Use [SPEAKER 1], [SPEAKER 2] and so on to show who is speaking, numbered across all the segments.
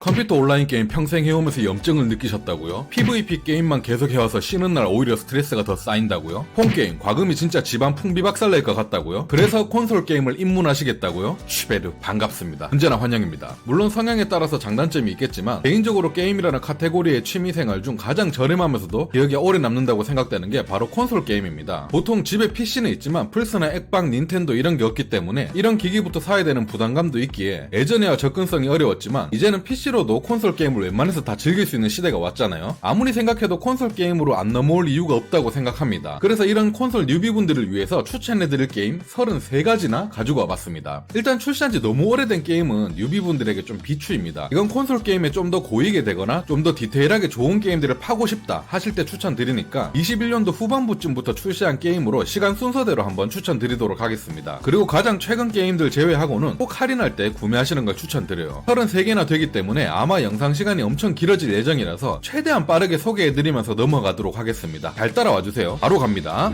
[SPEAKER 1] 컴퓨터 온라인 게임 평생 해오면서 염증을 느끼셨다고요? PVP 게임만 계속 해와서 쉬는 날 오히려 스트레스가 더 쌓인다고요? 폰게임 과금이 진짜 집안 풍비박살 낼 것 같다고요? 그래서 콘솔 게임을 입문하시겠다고요? 슈베르 반갑습니다. 언제나 환영입니다. 물론 성향에 따라서 장단점이 있겠지만 개인적으로 게임이라는 카테고리의 취미생활 중 가장 저렴하면서도 기억에 오래 남는다고 생각되는 게 바로 콘솔 게임입니다. 보통 집에 PC는 있지만 플스나 액박, 닌텐도 이런 게 없기 때문에 이런 기기부터 사야 되는 부담감도 있기에 예전에야 접근성이 어려웠지만 이제는 PC로도 콘솔 게임을 웬만해서 다 즐길 수 있는 시대가 왔잖아요. 아무리 생각해도 콘솔 게임으로 안 넘어올 이유가 없다고 생각합니다. 그래서 이런 콘솔 뉴비분들을 위해서 추천해드릴 게임 33가지나 가지고 와봤습니다. 일단 출시한지 너무 오래된 게임은 뉴비분들에게 좀 비추입니다. 이건 콘솔 게임에 좀 더 고이게 되거나 좀 더 디테일하게 좋은 게임들을 파고 싶다 하실 때 추천드리니까 21년도 후반부쯤부터 출시한 게임으로 시간 순서대로 한번 추천드리도록 하겠습니다. 그리고 가장 최근 게임들 제외하고는 꼭 할인할 때 구매하시는 걸 추천드려요. 33개나 되기 때문에 아마 영상 시간이 엄청 길어질 예정이라서 최대한 빠르게 소개해드리면서 넘어가도록 하겠습니다. 잘 따라와주세요. 바로 갑니다.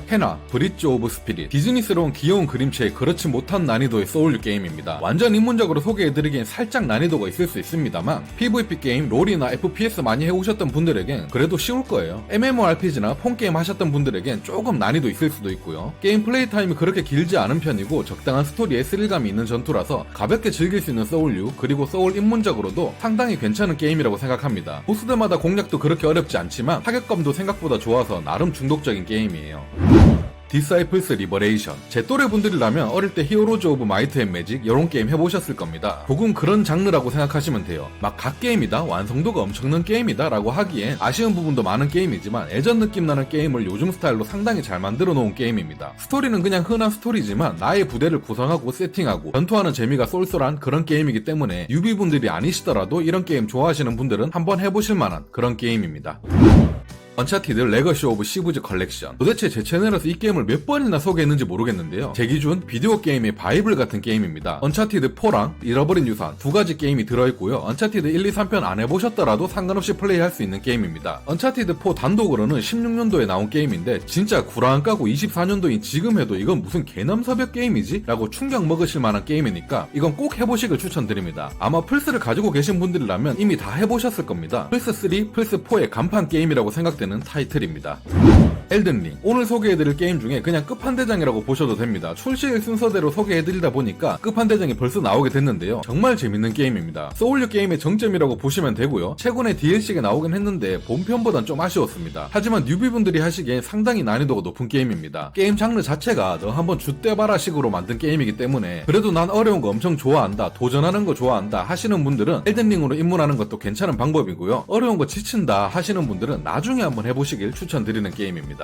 [SPEAKER 1] 헤나 브릿지 오브 스피릿. 디즈니스러운 귀여운 그림체에 그렇지 못한 난이도의 소울 게임입니다. 완전 입문적으로 소개해드리기엔 살짝 난이도가 있을 수 있습니다만 PVP 게임, 롤이나 FPS 많이 해오셨던 분들에겐 그래도 쉬울 거예요. MMORPG나 폰게임 하셨던 분들에겐 조금 난이도 있을 수도 있고요. 게임 플레이 타임이 그렇게 길지 않은 편이고 적당한 스토리에 스릴감이 있는 전투라서 가볍게 즐길 수 있는 소울류, 그리고 소울 입문적으로도 상당히 괜찮은 게임이라고 생각합니다. 보스들마다 공략도 그렇게 어렵지 않지만 타격감도 생각보다 좋아서 나름 중독적인 게임이에요. 디사이플스 리버레이션. 제 또래 분들이라면 어릴 때 히어로즈 오브 마이트 앤 매직 이런 게임 해보셨을 겁니다. 조금 그런 장르라고 생각하시면 돼요. 막 갓게임이다, 완성도가 엄청난 게임이다 라고 하기엔 아쉬운 부분도 많은 게임이지만 예전 느낌 나는 게임을 요즘 스타일로 상당히 잘 만들어 놓은 게임입니다. 스토리는 그냥 흔한 스토리지만 나의 부대를 구성하고 세팅하고 전투하는 재미가 쏠쏠한 그런 게임이기 때문에 유비분들이 아니시더라도 이런 게임 좋아하시는 분들은 한번 해보실 만한 그런 게임입니다. 언차티드 레거시 오브 시브즈 컬렉션. 도대체 제 채널에서 이 게임을 몇 번이나 소개했는지 모르겠는데요. 제 기준 비디오 게임의 바이블 같은 게임입니다. 언차티드 4랑 잃어버린 유산 두 가지 게임이 들어있고요. 언차티드 1, 2, 3편 안 해보셨더라도 상관없이 플레이할 수 있는 게임입니다. 언차티드 4 단독으로는 16년도에 나온 게임인데 진짜 구라 안 까고 24년도인 지금 해도 이건 무슨 개남서벽 게임이지? 라고 충격 먹으실 만한 게임이니까 이건 꼭 해보시길 추천드립니다. 아마 플스를 가지고 계신 분들이라면 이미 다 해보셨을 겁니다. 플스3, 플스4의 간판 게임이라고 생각되는 타이틀입니다. 엘든링. 오늘 소개해드릴 게임 중에 그냥 끝판대장이라고 보셔도 됩니다. 출시일 순서대로 소개해드리다 보니까 끝판대장이 벌써 나오게 됐는데요. 정말 재밌는 게임입니다. 소울류 게임의 정점이라고 보시면 되고요. 최근에 DLC가 나오긴 했는데 본편보단 좀 아쉬웠습니다. 하지만 뉴비분들이 하시기엔 상당히 난이도가 높은 게임입니다. 게임 장르 자체가 너 한번 줏대봐라 식으로 만든 게임이기 때문에 그래도 난 어려운 거 엄청 좋아한다, 도전하는 거 좋아한다 하시는 분들은 엘든링으로 입문하는 것도 괜찮은 방법이고요. 어려운 거 지친다 하시는 분들은 나중에 한번 해보시길 추천드리는 게임입니다.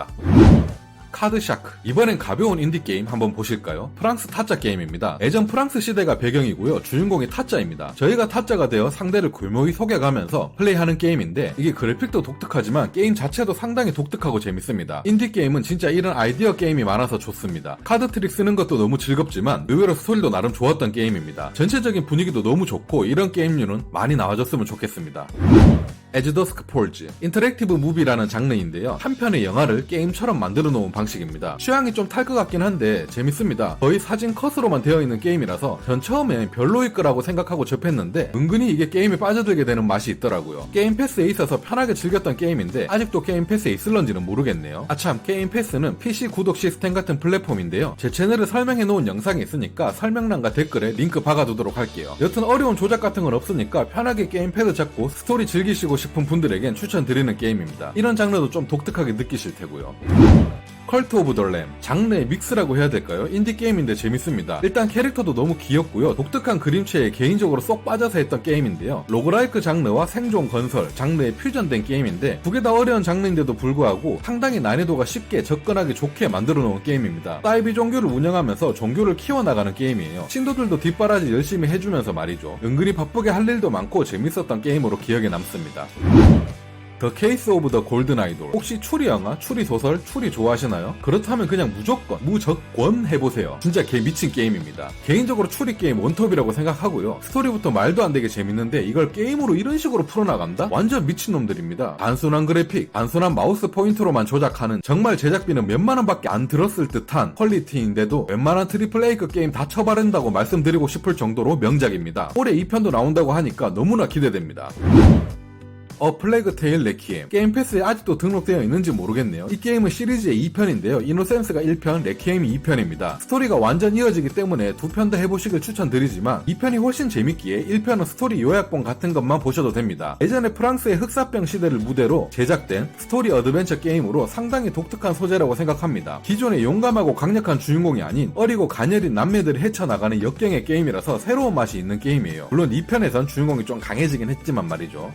[SPEAKER 1] 카드샤크. 이번엔 가벼운 인디게임 한번 보실까요? 프랑스 타짜 게임입니다. 예전 프랑스 시대가 배경이고요. 주인공이 타짜입니다. 저희가 타짜가 되어 상대를 골목이 속여가면서 플레이하는 게임인데 이게 그래픽도 독특하지만 게임 자체도 상당히 독특하고 재밌습니다. 인디게임은 진짜 이런 아이디어 게임이 많아서 좋습니다. 카드 트릭 쓰는 것도 너무 즐겁지만 의외로 스토리도 나름 좋았던 게임입니다. 전체적인 분위기도 너무 좋고 이런 게임류는 많이 나와줬으면 좋겠습니다. 에즈 더스크 폴즈. 인터랙티브 무비라는 장르인데요. 한 편의 영화를 게임처럼 만들어 놓은 방식입니다. 취향이 좀 탈 것 같긴 한데 재밌습니다. 거의 사진 컷으로만 되어 있는 게임이라서 전 처음엔 별로일 거라고 생각하고 접했는데 은근히 이게 게임에 빠져들게 되는 맛이 있더라고요. 게임 패스에 있어서 편하게 즐겼던 게임인데 아직도 게임 패스에 있을런지는 모르겠네요. 아참, 게임 패스는 PC 구독 시스템 같은 플랫폼인데요. 제 채널을 설명해 놓은 영상이 있으니까 설명란과 댓글에 링크 박아두도록 할게요. 여튼 어려운 조작 같은 건 없으니까 편하게 게임 패드 잡고 스토리 즐기시고 싶은 분들에겐 추천드리는 게임입니다. 이런 장르도 좀 독특하게 느끼실 테고요. 컬트 오브 더 램. 장르의 믹스라고 해야 될까요? 인디게임인데 재밌습니다. 일단 캐릭터도 너무 귀엽고요. 독특한 그림체에 개인적으로 쏙 빠져서 했던 게임인데요. 로그라이크 장르와 생존 건설 장르에 퓨전된 게임인데 두 개 다 어려운 장르인데도 불구하고 상당히 난이도가 쉽게 접근하기 좋게 만들어 놓은 게임입니다. 사이비 종교를 운영하면서 종교를 키워나가는 게임이에요. 신도들도 뒷바라지 열심히 해주면서 말이죠. 은근히 바쁘게 할 일도 많고 재밌었던 게임으로 기억에 남습니다. 더 케이스 오브 더 골든 아이돌. 혹시 추리 영화, 추리 소설, 추리 좋아하시나요? 그렇다면 그냥 무조건 해보세요. 진짜 개 미친 게임입니다. 개인적으로 추리 게임 원톱이라고 생각하고요. 스토리부터 말도 안 되게 재밌는데 이걸 게임으로 이런 식으로 풀어나간다? 완전 미친놈들입니다. 단순한 그래픽, 단순한 마우스 포인트로만 조작하는 정말 제작비는 몇만 원밖에 안 들었을 듯한 퀄리티인데도 웬만한 트리플 A급 게임 다 쳐바른다고 말씀드리고 싶을 정도로 명작입니다. 올해 2편도 나온다고 하니까 너무나 기대됩니다. 어 플래그 테일 레퀴엠. 게임 패스에 아직도 등록되어 있는지 모르겠네요. 이 게임은 시리즈의 2편인데요. 이노센스가 1편, 레퀴엠이 2편입니다. 스토리가 완전 이어지기 때문에 2편 다 해보시길 추천드리지만 2편이 훨씬 재밌기에 1편은 스토리 요약본 같은 것만 보셔도 됩니다. 예전에 프랑스의 흑사병 시대를 무대로 제작된 스토리 어드벤처 게임으로 상당히 독특한 소재라고 생각합니다. 기존의 용감하고 강력한 주인공이 아닌 어리고 가녀린 남매들이 헤쳐나가는 역경의 게임이라서 새로운 맛이 있는 게임이에요. 물론 2편에선 주인공이 좀 강해지긴 했지만 말이죠.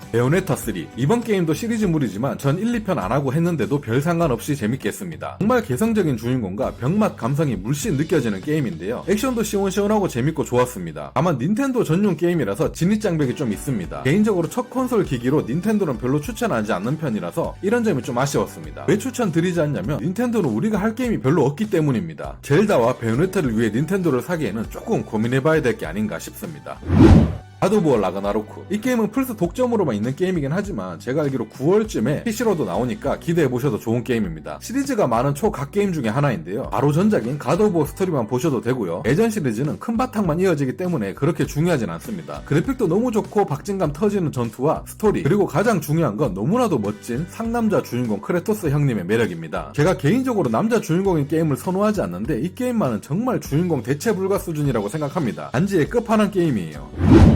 [SPEAKER 1] 베요네타 3. 이번 게임도 시리즈물이지만 전 1, 2편 안하고 했는데도 별 상관없이 재밌게 했습니다. 정말 개성적인 주인공과 병맛 감성이 물씬 느껴지는 게임인데요. 액션도 시원시원하고 재밌고 좋았습니다. 다만 닌텐도 전용 게임이라서 진입장벽이 좀 있습니다. 개인적으로 첫 콘솔 기기로 닌텐도는 별로 추천하지 않는 편이라서 이런 점이 좀 아쉬웠습니다. 왜 추천드리지 않냐면 닌텐도는 우리가 할 게임이 별로 없기 때문입니다. 젤다와 베요네타를 위해 닌텐도를 사기에는 조금 고민해봐야 될 게 아닌가 싶습니다. 갓 오브 워 라그나로크. 이 게임은 플스 독점으로만 있는 게임이긴 하지만 제가 알기로 9월쯤에 PC로도 나오니까 기대해보셔도 좋은 게임입니다. 시리즈가 많은 초각 게임 중에 하나인데요. 바로 전작인 갓 오브 워 스토리만 보셔도 되고요. 예전 시리즈는 큰 바탕만 이어지기 때문에 그렇게 중요하진 않습니다. 그래픽도 너무 좋고 박진감 터지는 전투와 스토리, 그리고 가장 중요한 건 너무나도 멋진 상남자 주인공 크레토스 형님의 매력입니다. 제가 개인적으로 남자 주인공인 게임을 선호하지 않는데 이 게임만은 정말 주인공 대체 불가 수준이라고 생각합니다. 단지의 끝판왕 게임이에요.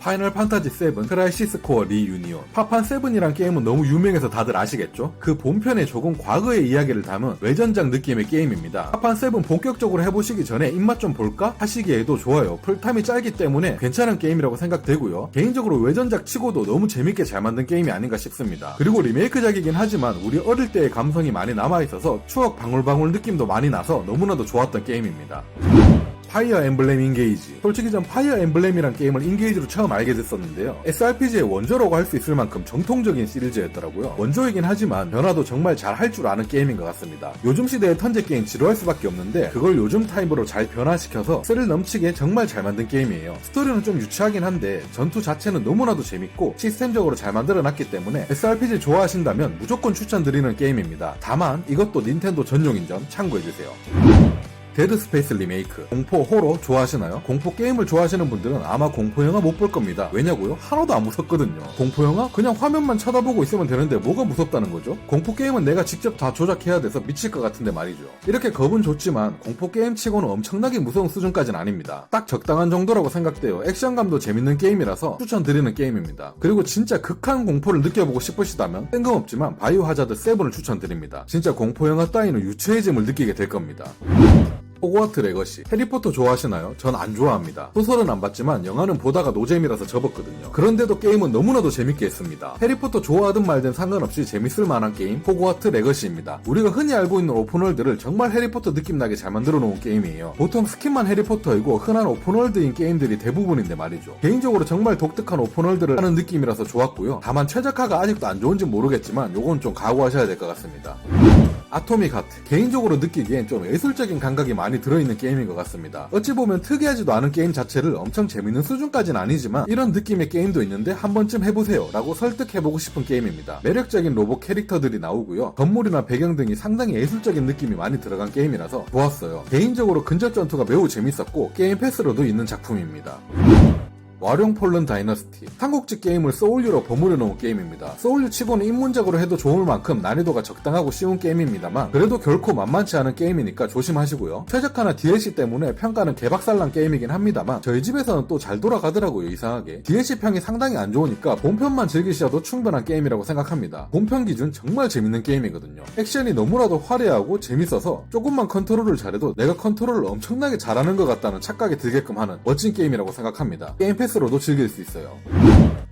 [SPEAKER 1] 파이널 판타지 7 크라이시스 코어 리유니온. 파판 7이란 게임은 너무 유명해서 다들 아시겠죠? 그 본편에 조금 과거의 이야기를 담은 외전작 느낌의 게임입니다. 파판 7 본격적으로 해보시기 전에 입맛 좀 볼까? 하시기에도 좋아요. 풀타임이 짧기 때문에 괜찮은 게임이라고 생각되고요. 개인적으로 외전작 치고도 너무 재밌게 잘 만든 게임이 아닌가 싶습니다. 그리고 리메이크작이긴 하지만 우리 어릴 때의 감성이 많이 남아있어서 추억 방울방울 느낌도 많이 나서 너무나도 좋았던 게임입니다. 파이어 엠블렘 인게이지. 솔직히 전 파이어 엠블렘이란 게임을 인게이지로 처음 알게 됐었는데요. SRPG의 원조라고 할 수 있을 만큼 정통적인 시리즈였더라고요. 원조이긴 하지만 변화도 정말 잘 할 줄 아는 게임인 것 같습니다. 요즘 시대의 턴제 게임 지루할 수밖에 없는데 그걸 요즘 타입으로 잘 변화시켜서 스릴 넘치게 정말 잘 만든 게임이에요. 스토리는 좀 유치하긴 한데 전투 자체는 너무나도 재밌고 시스템적으로 잘 만들어놨기 때문에 SRPG 좋아하신다면 무조건 추천드리는 게임입니다. 다만 이것도 닌텐도 전용인 점 참고해주세요. 데드 스페이스 리메이크. 공포, 호러 좋아하시나요? 공포 게임을 좋아하시는 분들은 아마 공포 영화 못 볼 겁니다. 왜냐고요? 하나도 안 무섭거든요. 공포 영화? 그냥 화면만 쳐다보고 있으면 되는데 뭐가 무섭다는 거죠? 공포 게임은 내가 직접 다 조작해야 돼서 미칠 것 같은데 말이죠. 이렇게 겁은 좋지만 공포 게임 치고는 엄청나게 무서운 수준까지는 아닙니다. 딱 적당한 정도라고 생각돼요. 액션감도 재밌는 게임이라서 추천드리는 게임입니다. 그리고 진짜 극한 공포를 느껴보고 싶으시다면 뜬금없지만 바이오 하자드 7을 추천드립니다. 진짜 공포 영화 따위는 유체이즘을 느끼게 될 겁니다. 호그와트 레거시. 해리포터 좋아하시나요? 전 안 좋아합니다. 소설은 안 봤지만 영화는 보다가 노잼이라서 접었거든요. 그런데도 게임은 너무나도 재밌게 했습니다. 해리포터 좋아하든 말든 상관없이 재밌을 만한 게임 호그와트 레거시입니다. 우리가 흔히 알고 있는 오픈월드를 정말 해리포터 느낌 나게 잘 만들어 놓은 게임이에요. 보통 스킨만 해리포터이고 흔한 오픈월드인 게임들이 대부분인데 말이죠. 개인적으로 정말 독특한 오픈월드를 하는 느낌이라서 좋았고요. 다만 최적화가 아직도 안 좋은지 모르겠지만 요건 좀 각오하셔야 될 것 같습니다. 아토믹 하트. 개인적으로 느끼기엔 좀 예술적인 감각이 많이 들어있는 게임인 것 같습니다. 어찌 보면 특이하지도 않은 게임 자체를 엄청 재밌는 수준까지는 아니지만 이런 느낌의 게임도 있는데 한 번쯤 해보세요 라고 설득해보고 싶은 게임입니다. 매력적인 로봇 캐릭터들이 나오고요. 건물이나 배경 등이 상당히 예술적인 느낌이 많이 들어간 게임이라서 좋았어요. 개인적으로 근접 전투가 매우 재밌었고 게임 패스로도 있는 작품입니다. 와룡 폴른 다이너스티. 삼국지 게임을 소울류로 버무려 놓은 게임입니다. 소울류 치고는 입문작으로 해도 좋을 만큼 난이도가 적당하고 쉬운 게임입니다만 그래도 결코 만만치 않은 게임이니까 조심하시고요. 최적화나 DLC 때문에 평가는 개박살난 게임이긴 합니다만 저희 집에서는 또 잘 돌아가더라고요. 이상하게 DLC 평이 상당히 안 좋으니까 본편만 즐기셔도 충분한 게임이라고 생각합니다. 본편 기준 정말 재밌는 게임이거든요. 액션이 너무나도 화려하고 재밌어서 조금만 컨트롤을 잘해도 내가 컨트롤을 엄청나게 잘하는 것 같다는 착각이 들게끔 하는 멋진 게임이라고 생각합니다. 게임 패스로도 즐길 수 있어요.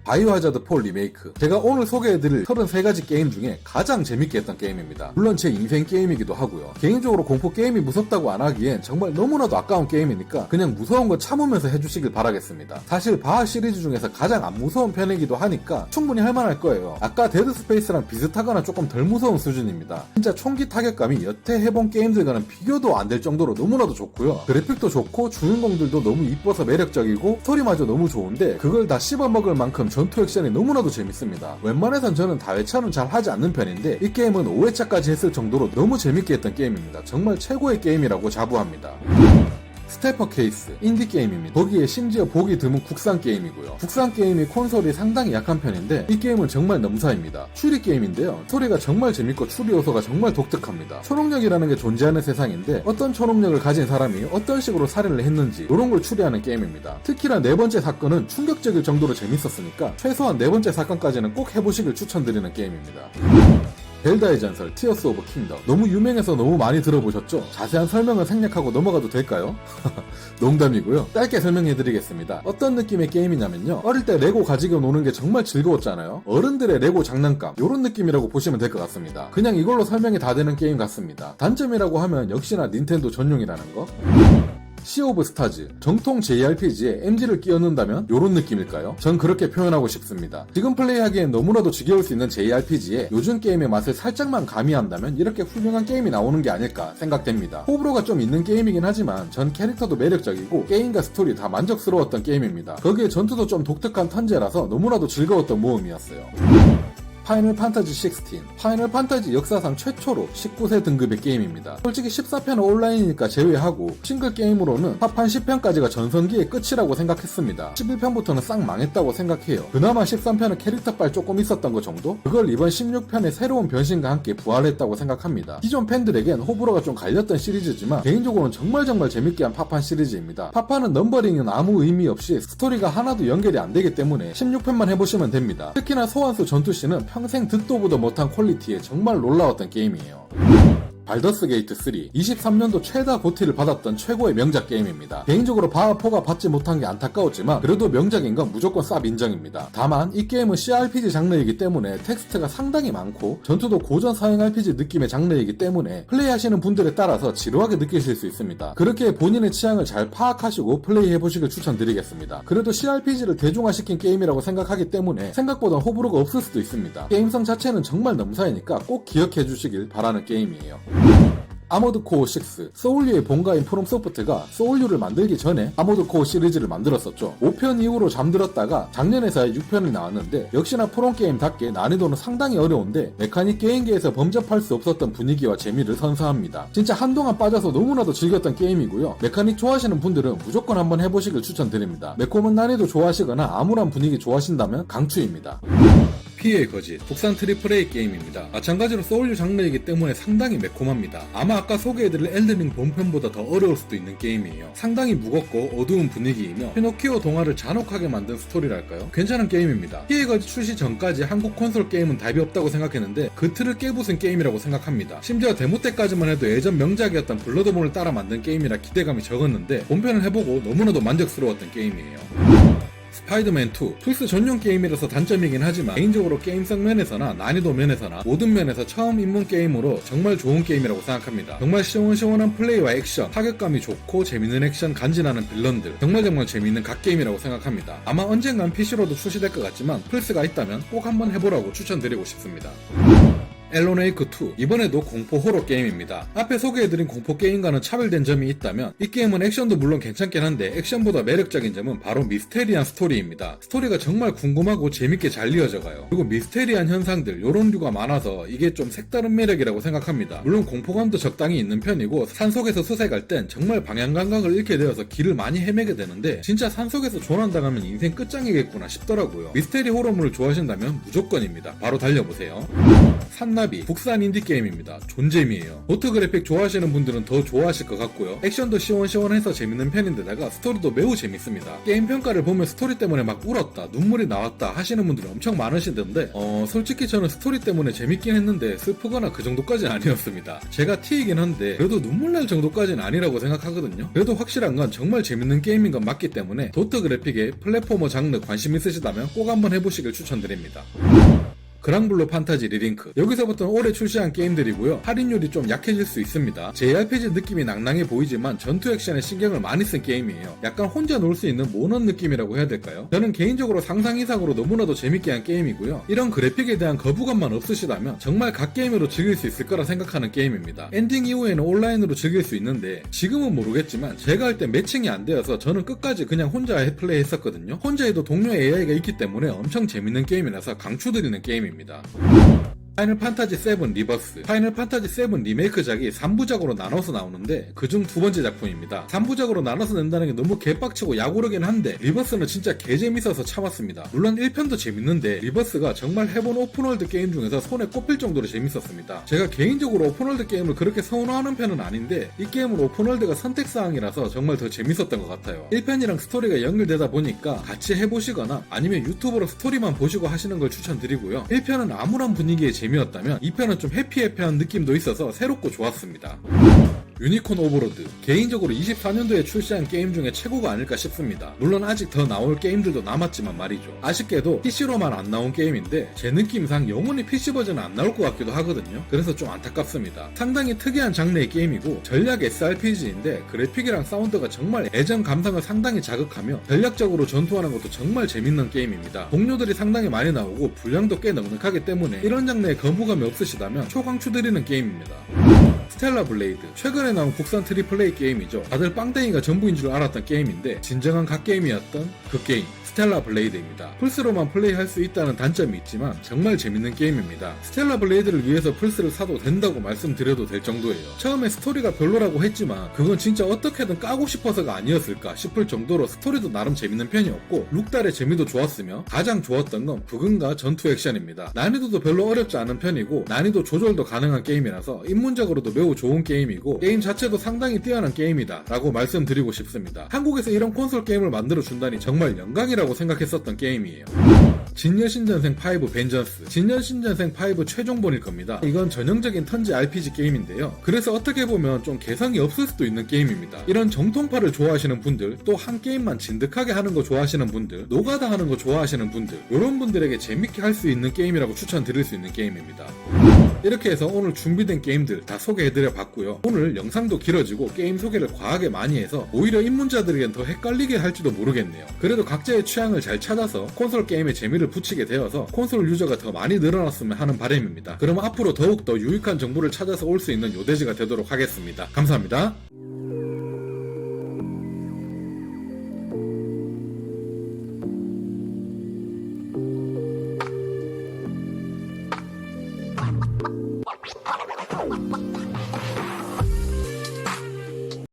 [SPEAKER 1] 바이오하자드 4 리메이크. 제가 오늘 소개해드릴 33가지 게임 중에 가장 재밌게 했던 게임입니다. 물론 제 인생 게임이기도 하고요. 개인적으로 공포 게임이 무섭다고 안 하기엔 정말 너무나도 아까운 게임이니까 그냥 무서운 거 참으면서 해주시길 바라겠습니다. 사실 바하 시리즈 중에서 가장 안 무서운 편이기도 하니까 충분히 할만할 거예요. 아까 데드 스페이스랑 비슷하거나 조금 덜 무서운 수준입니다. 진짜 총기 타격감이 여태 해본 게임들과는 비교도 안 될 정도로 너무나도 좋고요. 그래픽도 좋고 주인공들도 너무 이뻐서 매력적이고 스토리마저 너무 좋은데 그걸 다 씹어먹을 만큼 전투 액션이 너무나도 재밌습니다. 웬만해선 저는 다회차는 잘 하지 않는 편인데 이 게임은 5회차까지 했을 정도로 너무 재밌게 했던 게임입니다. 정말 최고의 게임이라고 자부합니다. 스테퍼 케이스 인디게임입니다. 거기에 심지어 보기 드문 국산 게임이고요. 국산 게임이 콘솔이 상당히 약한 편인데 이 게임은 정말 넘사입니다. 추리 게임인데요. 스토리가 정말 재밌고 추리 요소가 정말 독특합니다. 초능력이라는 게 존재하는 세상인데 어떤 초능력을 가진 사람이 어떤 식으로 살인을 했는지 이런 걸 추리하는 게임입니다. 특히나 네 번째 사건은 충격적일 정도로 재밌었으니까 최소한 네 번째 사건까지는 꼭 해보시길 추천드리는 게임입니다. 젤다의 전설 티어스 오브 킹덤. 너무 유명해서 너무 많이 들어보셨죠? 자세한 설명을 생략하고 넘어가도 될까요? 농담이고요. 짧게 설명해드리겠습니다. 어떤 느낌의 게임이냐면요, 어릴 때 레고 가지고 노는 게 정말 즐거웠잖아요. 어른들의 레고 장난감 이런 느낌이라고 보시면 될 것 같습니다. 그냥 이걸로 설명이 다 되는 게임 같습니다. 단점이라고 하면 역시나 닌텐도 전용이라는 거. 시 오브 스타즈. 정통 JRPG에 MG를 끼워 넣는다면 요런 느낌일까요? 전 그렇게 표현하고 싶습니다. 지금 플레이하기엔 너무나도 지겨울 수 있는 JRPG에 요즘 게임의 맛을 살짝만 가미한다면 이렇게 훌륭한 게임이 나오는 게 아닐까 생각됩니다. 호불호가 좀 있는 게임이긴 하지만 전 캐릭터도 매력적이고 게임과 스토리 다 만족스러웠던 게임입니다. 거기에 전투도 좀 독특한 턴제라서 너무나도 즐거웠던 모험이었어요. 파이널 판타지 16. 파이널 판타지 역사상 최초로 19세 등급의 게임입니다. 솔직히 14편은 온라인이니까 제외하고 싱글 게임으로는 팝판 10편까지가 전성기의 끝이라고 생각했습니다. 11편부터는 싹 망했다고 생각해요. 그나마 13편은 캐릭터빨 조금 있었던 것 정도? 그걸 이번 16편의 새로운 변신과 함께 부활했다고 생각합니다. 기존 팬들에겐 호불호가 좀 갈렸던 시리즈지만 개인적으로는 정말 재밌게 한 팝판 시리즈입니다. 팝판은 넘버링은 아무 의미 없이 스토리가 하나도 연결이 안 되기 때문에 16편만 해보시면 됩니다. 특히나 소환수 전투씬은 평생 듣도 보도 못한 퀄리티에 정말 놀라웠던 게임이에요. 발더스 게이트 3. 23년도 최다 고티를 받았던 최고의 명작 게임입니다. 개인적으로 바하4가 받지 못한 게 안타까웠지만 그래도 명작인 건 무조건 쌉 인정입니다. 다만 이 게임은 CRPG 장르이기 때문에 텍스트가 상당히 많고 전투도 고전 사행 RPG 느낌의 장르이기 때문에 플레이하시는 분들에 따라서 지루하게 느끼실 수 있습니다. 그렇게 본인의 취향을 잘 파악하시고 플레이해보시길 추천드리겠습니다. 그래도 CRPG를 대중화시킨 게임이라고 생각하기 때문에 생각보다 호불호가 없을 수도 있습니다. 게임성 자체는 정말 넘사이니까 꼭 기억해주시길 바라는 게임이에요. 아머드 코어 6. 소울류의 본가인 프롬소프트가 소울류를 만들기 전에 아머드 코어 시리즈를 만들었었죠. 5편 이후로 잠들었다가 작년에서야 6편이 나왔는데 역시나 프롬게임답게 난이도는 상당히 어려운데 메카닉 게임계에서 범접할 수 없었던 분위기와 재미를 선사합니다. 진짜 한동안 빠져서 너무나도 즐겼던 게임이고요. 메카닉 좋아하시는 분들은 무조건 한번 해보시길 추천드립니다. 매콤한 난이도 좋아하시거나 암울한 분위기 좋아하신다면 강추입니다. 피의 거짓. 국산 AAA 게임입니다. 마찬가지로 소울류 장르이기 때문에 상당히 매콤합니다. 아마 아까 소개해드릴 엘든링 본편보다 더 어려울 수도 있는 게임이에요. 상당히 무겁고 어두운 분위기이며 피노키오 동화를 잔혹하게 만든 스토리랄까요? 괜찮은 게임입니다. 피의 거짓 출시 전까지 한국 콘솔 게임은 답이 없다고 생각했는데 그 틀을 깨부순 게임이라고 생각합니다. 심지어 데모 때까지만 해도 예전 명작이었던 블러드본을 따라 만든 게임이라 기대감이 적었는데 본편을 해보고 너무나도 만족스러웠던 게임이에요. 스파이더맨 2. 플스 전용 게임이라서 단점이긴 하지만 개인적으로 게임성 면에서나 난이도 면에서나 모든 면에서 처음 입문 게임으로 정말 좋은 게임이라고 생각합니다. 정말 시원시원한 플레이와 액션, 타격감이 좋고 재밌는 액션, 간지나는 빌런들, 정말 재밌는 갓게임이라고 생각합니다. 아마 언젠간 PC로도 출시될 것 같지만 플스가 있다면 꼭 한번 해보라고 추천드리고 싶습니다. 앨런 웨이크 2. 이번에도 공포 호러 게임입니다. 앞에 소개해드린 공포 게임과는 차별된 점이 있다면 이 게임은 액션도 물론 괜찮긴 한데 액션보다 매력적인 점은 바로 미스테리한 스토리입니다. 스토리가 정말 궁금하고 재밌게 잘 이어져가요. 그리고 미스테리한 현상들 요런 류가 많아서 이게 좀 색다른 매력이라고 생각합니다. 물론 공포감도 적당히 있는 편이고 산속에서 수색할 땐 정말 방향감각을 잃게 되어서 길을 많이 헤매게 되는데 진짜 산속에서 조난당하면 인생 끝장이겠구나 싶더라고요. 미스테리 호러물을 좋아하신다면 무조건입니다. 바로 달려보세요. 산 참나비 국산 인디게임입니다. 존잼이에요. 도트 그래픽 좋아하시는 분들은 더 좋아하실 것 같고요. 액션도 시원시원해서 재밌는 편인데다가 스토리도 매우 재밌습니다. 게임 평가를 보면 스토리 때문에 막 울었다, 눈물이 나왔다 하시는 분들이 엄청 많으시던데 솔직히 저는 스토리 때문에 재밌긴 했는데 슬프거나 그 정도까지는 아니었습니다. 제가 T이긴 한데 그래도 눈물 날 정도까지는 아니라고 생각하거든요. 그래도 확실한 건 정말 재밌는 게임인 건 맞기 때문에 도트 그래픽에 플랫포머 장르 관심 있으시다면 꼭 한번 해보시길 추천드립니다. 그랑블루 판타지 리링크. 여기서부터는 올해 출시한 게임들이고요. 할인율이 좀 약해질 수 있습니다. JRPG 느낌이 낭낭해 보이지만 전투 액션에 신경을 많이 쓴 게임이에요. 약간 혼자 놀 수 있는 모넌 느낌이라고 해야 될까요? 저는 개인적으로 상상 이상으로 너무나도 재밌게 한 게임이고요. 이런 그래픽에 대한 거부감만 없으시다면 정말 갓게임으로 즐길 수 있을 거라 생각하는 게임입니다. 엔딩 이후에는 온라인으로 즐길 수 있는데 지금은 모르겠지만 제가 할 때 매칭이 안 되어서 저는 끝까지 그냥 혼자 플레이 했었거든요. 혼자 해도 동료 AI가 있기 때문에 엄청 재밌는 게임이라서 강추드리는 게임입니다. 파이널 판타지 7 리버스. 파이널 판타지 7 리메이크작이 3부작으로 나눠서 나오는데 그중 두 번째 작품입니다. 3부작으로 나눠서 낸다는 게 너무 개빡치고 야구르긴 한데 리버스는 진짜 개재밌어서 참았습니다. 물론 1편도 재밌는데 리버스가 정말 해본 오픈월드 게임 중에서 손에 꼽힐 정도로 재밌었습니다. 제가 개인적으로 오픈월드 게임을 그렇게 선호하는 편은 아닌데 이 게임은 오픈월드가 선택사항이라서 정말 더 재밌었던 것 같아요. 1편이랑 스토리가 연결되다 보니까 같이 해보시거나 아니면 유튜브로 스토리만 보시고 하시는 걸 추천드리고요. 1편은 암울한 분위기의 재미였다면 2편은 좀 해피해피한 느낌도 있어서 새롭고 좋았습니다. 유니콘 오버로드. 개인적으로 24년도에 출시한 게임 중에 최고가 아닐까 싶습니다. 물론 아직 더 나올 게임들도 남았지만 말이죠. 아쉽게도 PC로만 안 나온 게임인데 제 느낌상 영원히 PC 버전은 안 나올 것 같기도 하거든요. 그래서 좀 안타깝습니다. 상당히 특이한 장르의 게임이고 전략 SRPG인데 그래픽이랑 사운드가 정말 애정 감상을 상당히 자극하며 전략적으로 전투하는 것도 정말 재밌는 게임입니다. 동료들이 상당히 많이 나오고 분량도 꽤 넉넉하기 때문에 이런 장르에 거부감이 없으시다면 초강추드리는 게임입니다. 스텔라 블레이드. 최근에 나온 국산 트리플 A 게임이죠. 다들 빵땡이가 전부인 줄 알았던 게임인데 진정한 갓게임이었던 그 게임 스텔라 블레이드입니다. 플스로만 플레이할 수 있다는 단점이 있지만 정말 재밌는 게임입니다. 스텔라 블레이드를 위해서 플스를 사도 된다고 말씀드려도 될 정도예요. 처음에 스토리가 별로라고 했지만 그건 진짜 어떻게든 까고 싶어서가 아니었을까 싶을 정도로 스토리도 나름 재밌는 편이었고 룩달의 재미도 좋았으며 가장 좋았던 건 부금과 전투 액션입니다. 난이도도 별로 어렵지 않은 편이고 난이도 조절도 가능한 게임이라서 입문적으로도 매우 좋은 게임이고 게임 자체도 상당히 뛰어난 게임이다 라고 말씀드리고 싶습니다. 한국에서 이런 콘솔 게임을 만들어 준다니 정말 영광이라고 생각했었던 게임이에요. 진여신전생 5 벤전스. 진여신전생 5 최종본일 겁니다. 이건 전형적인 턴제 RPG 게임인데요. 그래서 어떻게 보면 좀 개성이 없을 수도 있는 게임입니다. 이런 정통파를 좋아하시는 분들, 또 한 게임만 진득하게 하는 거 좋아하시는 분들, 노가다 하는 거 좋아하시는 분들, 이런 분들에게 재밌게 할 수 있는 게임이라고 추천드릴 수 있는 게임입니다. 이렇게 해서 오늘 준비된 게임들 다 소개해드려 봤고요. 오늘 영상도 길어지고 게임 소개를 과하게 많이 해서 오히려 입문자들에겐 더 헷갈리게 할지도 모르겠네요. 그래도 각자의 취향을 잘 찾아서 콘솔 게임에 재미를 붙이게 되어서 콘솔 유저가 더 많이 늘어났으면 하는 바람입니다. 그럼 앞으로 더욱더 유익한 정보를 찾아서 올 수 있는 요대지가 되도록 하겠습니다. 감사합니다.